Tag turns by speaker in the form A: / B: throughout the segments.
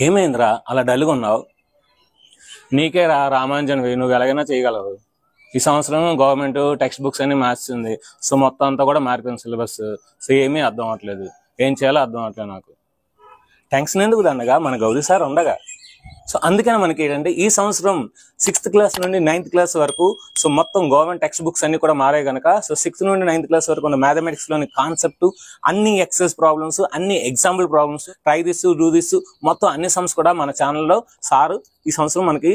A: ఏమైందిరా అలా డల్గా ఉన్నావు? నీకే రామాంజన్ నువ్వు ఎలాగైనా చేయగలవు. ఈ సంవత్సరం గవర్నమెంట్ టెక్స్ట్ బుక్స్ అన్ని మార్చింది. సో మొత్తం అంతా కూడా మారిపోయింది సిలబస్. సో ఏమీ అర్థం అవ్వట్లేదు, ఏం చేయాలో అర్థం అవ్వట్లేదు నాకు. టెన్షన్ ఎందుకు దండగా, మన గౌరీ సార్ ఉండగా. సో అందుకని మనకి ఏంటంటే ఈ సంవత్సరం 6th క్లాస్ నుండి 9th క్లాస్ వరకు సో మొత్తం గవర్నమెంట్ టెక్స్ట్ బుక్స్ అన్ని కూడా మారాయి కనుక సో 6th నుండి 9th క్లాస్ వరకు ఉన్న మ్యాథమెటిక్స్ లోని కాన్సెప్ట్, అన్ని ఎక్సైజ్ ప్రాబ్లమ్స్, అన్ని example problems, try this do this మొత్తం అన్ని సమ్స్ కూడా మన ఛానల్లో సారు ఈ సంవత్సరం మనకి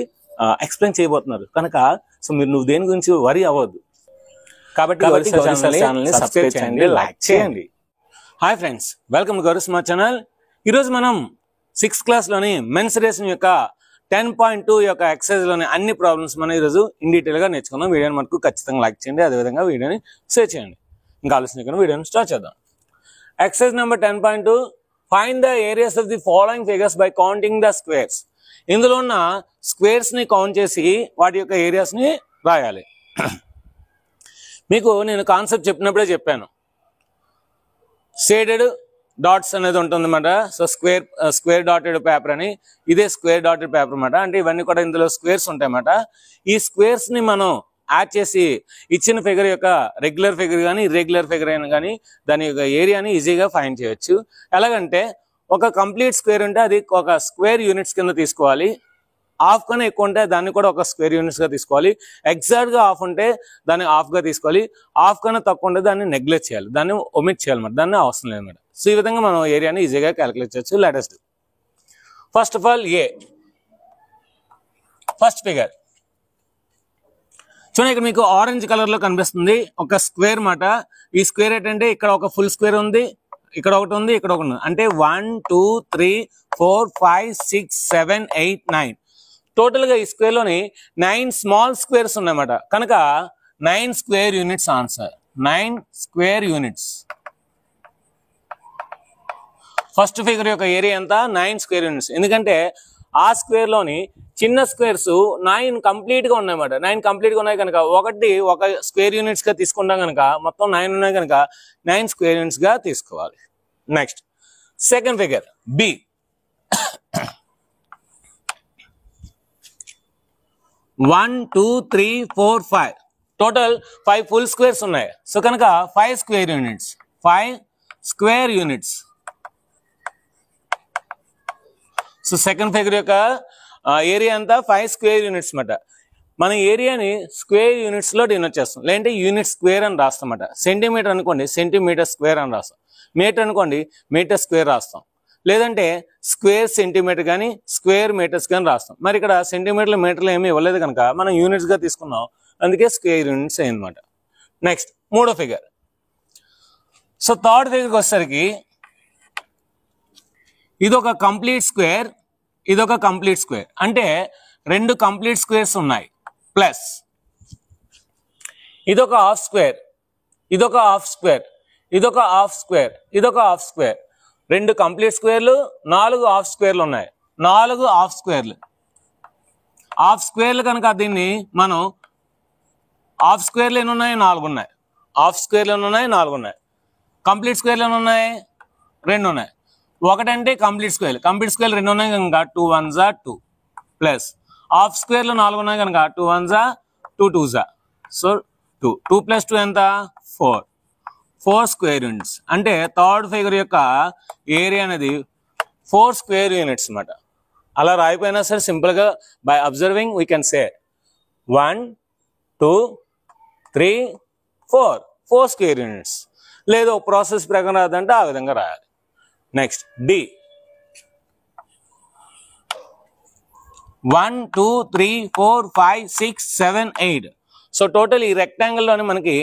A: ఎక్స్ప్లెయిన్ చేయబోతున్నారు కనుక సో నువ్వు దేని గురించి వరి అవ్వద్దు. కాబట్టి ఛానల్ని సబ్స్క్రైబ్ చేయండి, లైక్ చేయండి. Hi friends, welcome to Gauri smart channel. ఈరోజు మనం 6th క్లాస్ లోని మెన్సురేషన్ యొక్క 10.2 యొక్క ఎక్సైజ్ లోని అన్ని ప్రాబ్లమ్స్ మనం ఈరోజు ఇన్ డీటెయిల్ గా నేర్చుకుందాం. వీడియోని మనకు ఖచ్చితంగా లైక్ చేయండి, అదేవిధంగా వీడియోని షేర్ చేయండి. ఇంకా ఆలోచన వీడియోని స్టార్ట్ చేద్దాం. Exercise number 10.2, find the areas of the following figures by counting the squares. ఇందులో ఉన్న స్క్వేర్స్ ని కౌంట్ చేసి వాటి యొక్క ఏరియాస్ ని రాయాలి. మీకు నేను కాన్సెప్ట్ చెప్పినప్పుడే చెప్పాను, షేడెడ్ డాట్స్ అనేది ఉంటుంది అన్నమాట. సో స్క్వేర్ డాటెడ్ పేపర్ అని, ఇదే స్క్వేర్ డాటెడ్ పేపర్ అన్నమాట. అంటే ఇవన్నీ కూడా ఇందులో స్క్వేర్స్ ఉంటాయి అన్నమాట. ఈ స్క్వేర్స్ ని మనం యాడ్ చేసి ఇచ్చిన ఫిగర్ యొక్క రెగ్యులర్ ఫిగర్ కానీ ఇర్రెగ్యులర్ ఫిగర్ అయినా కానీ దాని యొక్క ఏరియాని ఈజీగా ఫైండ్ చేయొచ్చు. ఎలాగంటే ఒక కంప్లీట్ స్క్వేర్ ఉంటే అది ఒక స్క్వేర్ యూనిట్స్ కింద తీసుకోవాలి. హాఫ్ కన్నా ఎక్కువ ఉంటే దాన్ని కూడా ఒక స్క్వేర్ యూనిట్స్ గా తీసుకోవాలి. ఎగ్జాక్ట్ గా హాఫ్ ఉంటే దాన్ని హాఫ్ గా తీసుకోవాలి. హాఫ్ కన్నా తక్కువ ఉంటే దాన్ని నెగ్లెక్ట్ చేయాలి, దాన్ని ఒమిట్ చేయాలన్నమాట, దాన్ని అవసరం లేదన్నమాట. సో ఈ విధంగా మనం ఏరియాని ఈజీగా క్యాలిక్యులేట్ చేయొచ్చు. Latest first of all first figure చూడండి, ఇక్కడ మీకు ఆరెంజ్ కలర్ లో కనిపిస్తుంది ఒక స్క్వేర్ మాట. ఈ స్క్వేర్ ఏంటంటే ఇక్కడ ఒక ఫుల్ స్క్వేర్ ఉంది, ఇక్కడ ఒకటి ఉంది, ఇక్కడ ఒకటి ఉంది. అంటే 1 2 3 4 5 6 7 8 9 టోటల్ గా ఈ స్క్వేర్ లోని 9 స్మాల్ స్క్వేర్స్ ఉన్నాయన్నమాట. కనుక 9 square units answer. 9 square units. First figure యొక్క ఏరియా ఎంత? 9 స్క్వేర్ యూనిట్స్. ఎందుకంటే ఆ స్క్వేర్ లోని చిన్న స్క్వేర్స్ 9 కంప్లీట్ గా ఉన్నాయన్నమాట. 9 కంప్లీట్ గా ఉన్నాయి కనుక ఒక స్క్వేర్ యూనిట్స్ గా తీసుకుంటాం కనుక మొత్తం 9 ఉన్నాయి కనుక 9 స్క్వేర్ యూనిట్స్ గా తీసుకోవాలి. Next second figure B. 1 2 3 4 5 total 5 full squares ఉన్నాయి. సో కనుక 5 square units. 5 square units. So second figure యొక్క ఏరియా అంతా 5 స్క్వేర్ యూనిట్స్ అన్నమాట. మన ఏరియాని స్క్వేర్ యూనిట్స్ లో డినోట్ చేస్తాం, లేదంటే యూనిట్ స్క్వేర్ అని రాస్తాం అన్నమాట. సెంటీమీటర్ అనుకోండి సెంటీమీటర్ స్క్వేర్ అని రాస్తాం, మీటర్ అనుకోండి మీటర్ స్క్వేర్ రాస్తాం, లేదంటే స్క్వేర్ సెంటీమీటర్ కానీ స్క్వేర్ మీటర్స్ కానీ రాస్తాం. మరి ఇక్కడ సెంటీమీటర్లు మీటర్లు ఏమీ ఇవ్వలేదు కనుక మనం యూనిట్స్ గా తీసుకున్నాం, అందుకే స్క్వేర్ యూనిట్స్ అయ్యిందన్నమాట. నెక్స్ట్ మూడో ఫిగర్. సో థర్డ్ ఫిగర్కి వచ్చేసరికి ఇదొక కంప్లీట్ స్క్వేర్, ఇదొక కంప్లీట్ స్క్వేర్. అంటే 2 కంప్లీట్ స్క్వేర్స్ ఉన్నాయి, ప్లస్ ఇదొక హాఫ్ స్క్వేర్, ఇదొక హాఫ్ స్క్వేర్, ఇదొక హాఫ్ స్క్వేర్, ఇదొక హాఫ్ స్క్వేర్. 2 కంప్లీట్ స్క్వేర్లు, 4 హాఫ్ స్క్వేర్లు ఉన్నాయి. 4 హాఫ్ స్క్వేర్లు. హాఫ్ స్క్వేర్లు కనుక దీన్ని మనం హాఫ్ స్క్వేర్లు ఎన్ని ఉన్నాయి? 4 ఉన్నాయి. హాఫ్ స్క్వేర్లు ఎన్ని ఉన్నాయి? 4 ఉన్నాయి. కంప్లీట్ స్క్వేర్లు ఎన్ని ఉన్నాయి? 2 ఉన్నాయి. ఒకటంటే కంప్లీట్ స్క్వేర్, కంప్లీట్ స్క్వేర్ 2 ఉన్నాయి కనుక 2 1s 2 ప్లస్ హాఫ్ స్క్వేర్లు 4 ఉన్నాయి కనుక 2 1s 2 2s. సో 2 ప్లస్ 2 ఎంత? 4 స్క్వేర్ యూనిట్స్. అంటే థర్డ్ ఫిగర్ యొక్క ఏరియా అనేది 4 స్క్వేర్ యూనిట్స్ అన్నమాట. అలా రాయిపోయినా సరే సింపుల్ గా by observing we can say 1 2 3 4 square units. లేదు ప్రాసెస్ ప్రకారం రాదంటే ఆ విధంగా రాయాలి. Next D. 1 2 3 4 5 6 7 8. సో టోటల్ ఈ రెక్టాంగిల్ లోని మనకి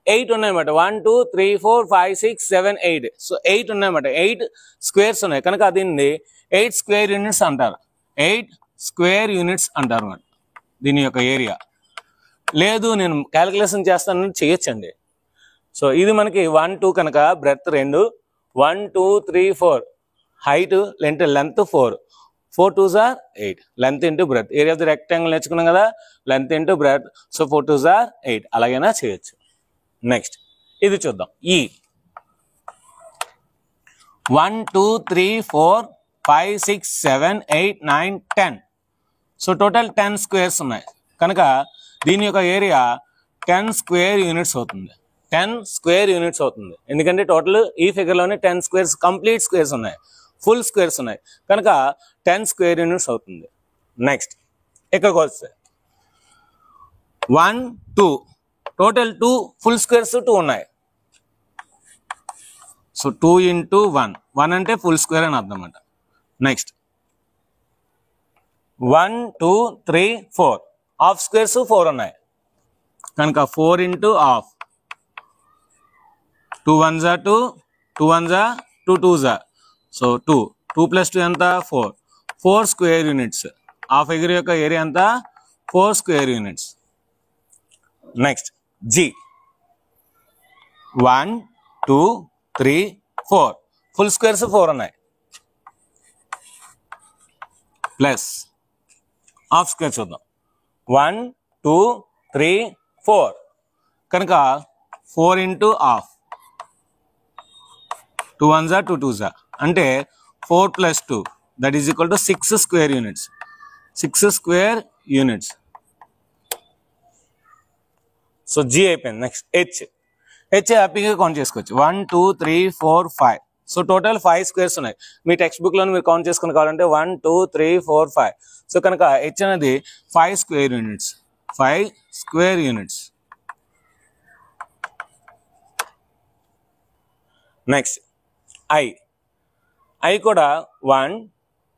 A: 8 ఉన్నాయన్నమాట. 1 2 3 4 5 6 7 8. సో 8 ఉన్నాయన్నమాట. 8 స్క్వేర్స్ ఉన్నాయి కనుక దీన్ని 8 స్క్వేర్ యూనిట్స్ అంటారు. 8 స్క్వేర్ యూనిట్స్ అంటారు అన్నమాట దీని యొక్క ఏరియా. లేదు నేను క్యాలిక్యులేషన్ చేస్తానని చేయొచ్చండి. సో ఇది మనకి 1 2 కనుక breadth 2, 1 2 3 4 height length 4 2s 8 length into breadth. Area of the rectangle నేర్చుకున్నాం కదా, length into breadth. So 4 2s 8 అలాగైనా చేయొచ్చు. నెక్స్ట్ ఇది చూద్దాం. ఈ 1 2 3 4 5 6 7 8 9 10. సో టోటల్ 10 స్క్వేర్స్ ఉన్నాయి కనుక దీని యొక్క ఏరియా 10 స్క్వేర్ యూనిట్స్ అవుతుంది. 10 స్క్వేర్ యూనిట్స్ అవుతుంది. ఎందుకంటే టోటల్ ఈ ఫిగర్లోనే 10 స్క్వేర్స్ కంప్లీట్ స్క్వేర్స్ ఉన్నాయి, ఫుల్ స్క్వేర్స్ ఉన్నాయి కనుక 10 స్క్వేర్ యూనిట్స్ అవుతుంది. నెక్స్ట్ ఇక్కడికి వస్తే 1 2 టోటల్ 2 ఫుల్ స్క్వేర్స్ 2 ఉన్నాయి. సో 2 into 1 1 అంటే ఫుల్ స్క్వేర్ అని అర్థం అన్నమాట. నెక్స్ట్ 1 2 3 4 హాఫ్ స్క్వేర్స్ 4 ఉన్నాయి కనుక 4 into half. 2 1s are 2, 2 1s are 2 2s are. So 2 2 plus 2 ఎంత 4 4 స్క్వేర్ యూనిట్స్. ఆ ఫిగర్ యొక్క ఏరియా ఎంత 4 square units. Next G 1 2 3 4 full squares 4 ఉన్నాయి ప్లస్ హాఫ్ స్క్వేర్ చూద్దాం 1 2 3 4 కనుక 4 into half. 2 1s are 2 2s are అంటే 4 plus 2 that is equal to 6 square units. 6 square units. So G అయిపోయింది. Next H హ్యాపీగా count చేసుకోవచ్చు 1 2 3 4 5. So total 5 squares ఉన్నాయి. మీ text book లో మీరు కౌంట్ చేసుకుని కావాలంటే 1 2 3 4 5. సో కనుక హెచ్ అనేది 5 square units. 5 square units. Next I కూడా 1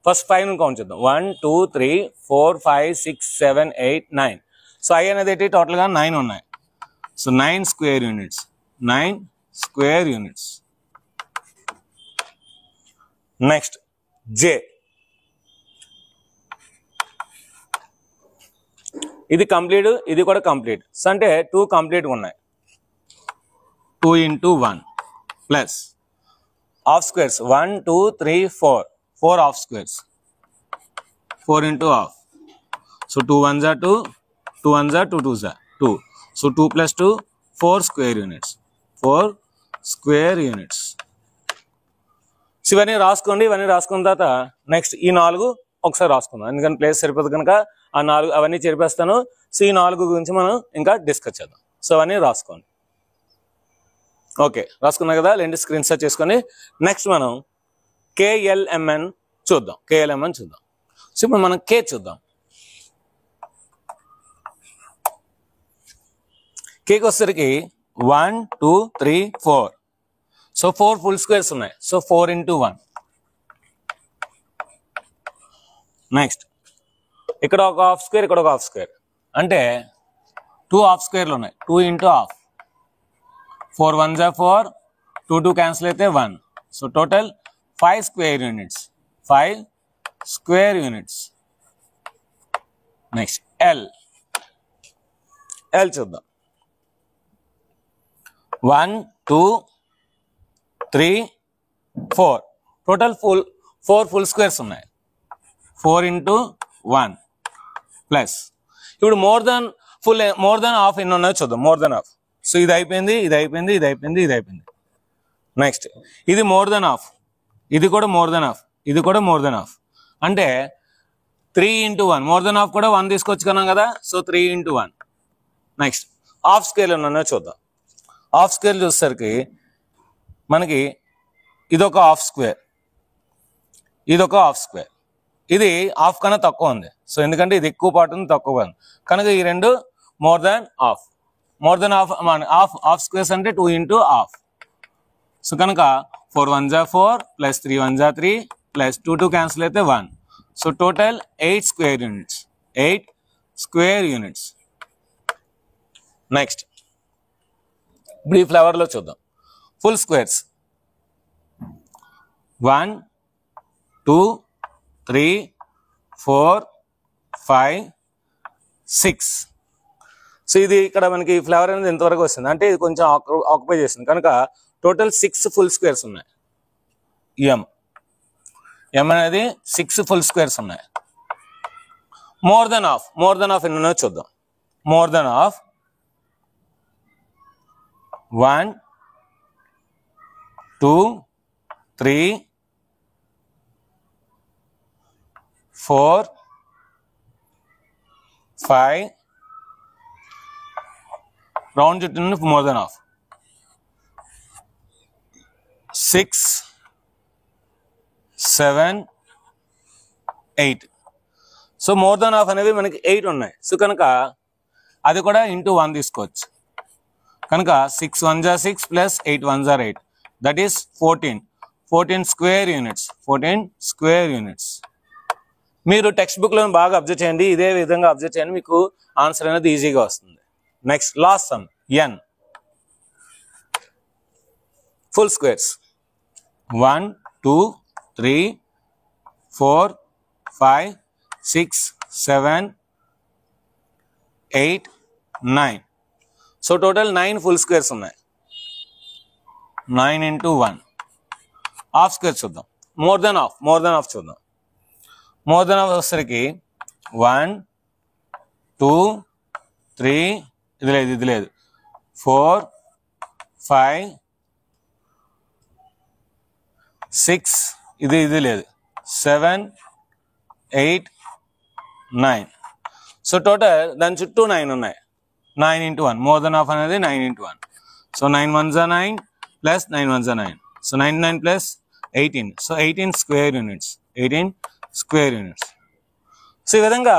A: ఫస్ట్ 5 కౌంట్ చేద్దాం 1 2 3 4 5 6 7 8 9. సో ఐ అనేది ఏంటి టోటల్గా 9 ఉన్నాయి. So 9 square units. 9 square units. Next జే ఇది కంప్లీట్, ఇది కూడా కంప్లీట్. సో అంటే 2 కంప్లీట్గా ఉన్నాయి. 2 into 1 plus half squares 1 2 3 4 4 half squares. 4 into half. So 2 1s are 2, 2 1s are 2 2s are 2. So 2 plus 2 4 square units. 4 square units. So ఇవన్నీ రాసుకోండి. ఇవన్నీ రాసుకున్న తర్వాత నెక్స్ట్ ఈ 4 ఒకసారి రాసుకుందాం ఎందుకంటే ప్లేస్ సరిపోదు కనుక ఆ 4 అవన్నీ చేర్పేస్తాను. సో ఈ 4 గురించి మనం ఇంకా డిస్కస్ చేద్దాం. సో అవన్నీ రాసుకోండి. ఓకే రాసుకున్నాం కదా, లేండి స్క్రీన్ షాట్ చేసుకొని నెక్స్ట్ మనం కేఎల్ఎంఎన్ చూద్దాం. కేఎల్ఎంఎన్ చూద్దాం. సో ఇప్పుడు మనం కే చూద్దాం. కేకి వచ్చేసరికి 1 2 3 4. సో 4 ఫుల్ స్క్వేర్స్ ఉన్నాయి. So 4 into 1. నెక్స్ట్ ఇక్కడ ఒక హాఫ్ స్క్వేర్, ఇక్కడ ఒక హాఫ్ స్క్వేర్ అంటే 2 హాఫ్ స్క్వేర్లు ఉన్నాయి. 2 into half. 4 1s are 4, 2 2 cancel అయితే 1. So total 5 square units. 5 square units. Next L చూద్దాం. 1 2 3 4 టోటల్ 4 ఫుల్ స్క్వేర్స్ ఉన్నాయి. 4 into 1 ప్లస్ ఇప్పుడు మోర్ దెన్ హాఫ్ ఎన్ని ఉన్నాయో చూద్దాం. More than half. సో ఇది అయిపోయింది, ఇది అయిపోయింది, ఇది అయిపోయింది, ఇది అయిపోయింది. నెక్స్ట్ ఇది మోర్ దెన్ హాఫ్, ఇది కూడా మోర్ దెన్ హాఫ్, ఇది కూడా మోర్ దెన్ హాఫ్ అంటే 3 into 1. మోర్ దెన్ హాఫ్ కూడా 1 తీసుకొచ్చుకున్నాం కదా. So 3 into 1. Next half scale ఉన్నాయో చూద్దాం. హాఫ్ స్క్వేర్ చూసేసరికి మనకి ఇదొక హాఫ్ స్క్వేర్, ఇదొక హాఫ్ స్క్వేర్. ఇది హాఫ్ కన్నా తక్కువ ఉంది. సో ఎందుకంటే ఇది ఎక్కువ పార్ట్ ఉంది, తక్కువ ఉంది కనుక ఈ రెండు more than half. More than half squares అంటే 2 into హాఫ్. సో కనుక 4 1s are 4 plus 3 1s are 3 plus 2 2 cancel అయితే 1. So total 8 square units. 8 square units. Next ఇప్పుడు ఈ ఫ్లవర్లో చూద్దాం. Full squares 1 2 3 4 5 6. సో ఇది ఇక్కడ మనకి ఫ్లవర్ అనేది ఎంతవరకు వస్తుంది అంటే ఇది కొంచెం ఆక్యుపై చేస్తుంది కనుక టోటల్ 6 ఫుల్ స్క్వేర్స్ ఉన్నాయి. ఎం అనేది 6 ఫుల్ స్క్వేర్స్ ఉన్నాయి. మోర్ దెన్ హాఫ్ ఎన్ని ఉన్నాయో చూద్దాం. మోర్ దెన్ హాఫ్ 1 2 3 4 5 రౌండ్ చుట్టూ more than half 6 7 8 so more than half అనేవి మనకి 8 ఉన్నాయి. సో కనుక అది కూడా ఇంటూ 1 తీసుకోవచ్చు. కనుక 6 1 జా 6 ప్లస్ 8 1 జా 8 that is 14 square units. 14 square units. మీరు టెక్స్ట్ బుక్లో బాగా అబ్జర్వ్ చేయండి, ఇదే విధంగా అబ్జర్వ్ చేయండి, మీకు ఆన్సర్ అనేది ఈజీగా వస్తుంది. Next last some n full squares 1 2 3 4 5 6 7 8 9. So total 9 full squares ఉన్నాయి. 9 into 1 హాఫ్ స్క్వేర్ చూద్దాం. మోర్ దెన్ హాఫ్ చూద్దాం. మోర్ దెన్ హాఫ్ వచ్చేసరికి 1 2 3 ఇది లేదు 4 5 6 ఇది లేదు 7 8 9. సో టోటల్ దాని చుట్టూ 9 ఉన్నాయి. 9 into 1 మోర్ దెన్ హాఫ్ అనేది 9 into 1. సో 9 1 జా 9 ప్లస్ 9 1 జా 9. So 9 plus 18. So 18 square units. 18 square units. So ఈ విధంగా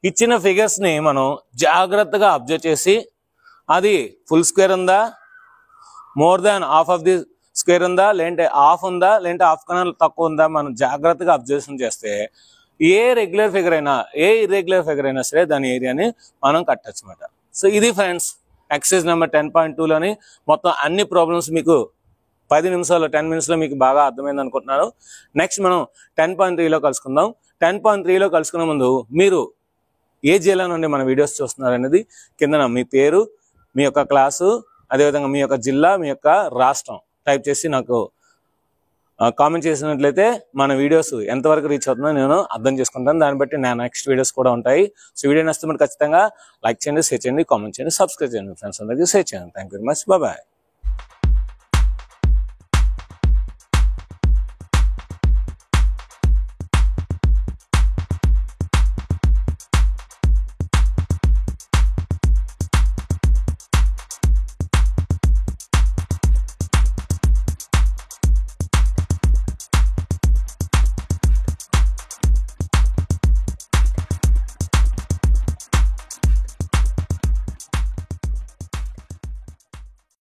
A: ఇచ్చిన ఫిగర్స్ని మనం జాగ్రత్తగా అబ్జర్వ్ చేసి అది ఫుల్ స్క్వేర్ ఉందా, more than half of the square ఉందా, లేదంటే హాఫ్ ఉందా, లేదంటే హాఫ్ కన్నా తక్కువ ఉందా, మనం జాగ్రత్తగా అబ్జర్వేషన్ చేస్తే ఏ రెగ్యులర్ ఫిగర్ అయినా ఏ ఇర్రెగ్యులర్ ఫిగర్ అయినా సరే దాని ఏరియాని మనం కట్టచ్చు అన్నమాట. సో ఇది ఫ్రెండ్స్ ఎక్సర్సైజ్ నెంబర్ 10.2లోని మొత్తం అన్ని ప్రాబ్లమ్స్ మీకు 10 నిమిషాల్లో మీకు బాగా అర్థమైంది అనుకుంటున్నాను. నెక్స్ట్ మనం 10.3లో కలుసుకుందాం. 10.3లో కలుసుకునే ముందు మీరు ఏ జిల్లా నుండి మన వీడియోస్ చూస్తున్నారు అనేది కింద మీ పేరు, మీ యొక్క క్లాసు, అదేవిధంగా మీ యొక్క జిల్లా, మీ యొక్క రాష్ట్రం టైప్ చేసి నాకు కామెంట్ చేసినట్లయితే మన వీడియోస్ ఎంతవరకు రీచ్ అవుతుందో నేను అర్థం చేసుకుంటాను. దాన్ని బట్టి నా నెక్స్ట్ వీడియోస్ కూడా ఉంటాయి. సో వీడియో నచ్చితే ఖచ్చితంగా లైక్ చేయండి, షేర్ చేయండి, కామెంట్ చేయండి, సబ్స్క్రైబ్ చేయండి, ఫ్రెండ్స్ అందరికీ షేర్ చేయండి. Thank you very much. Bye.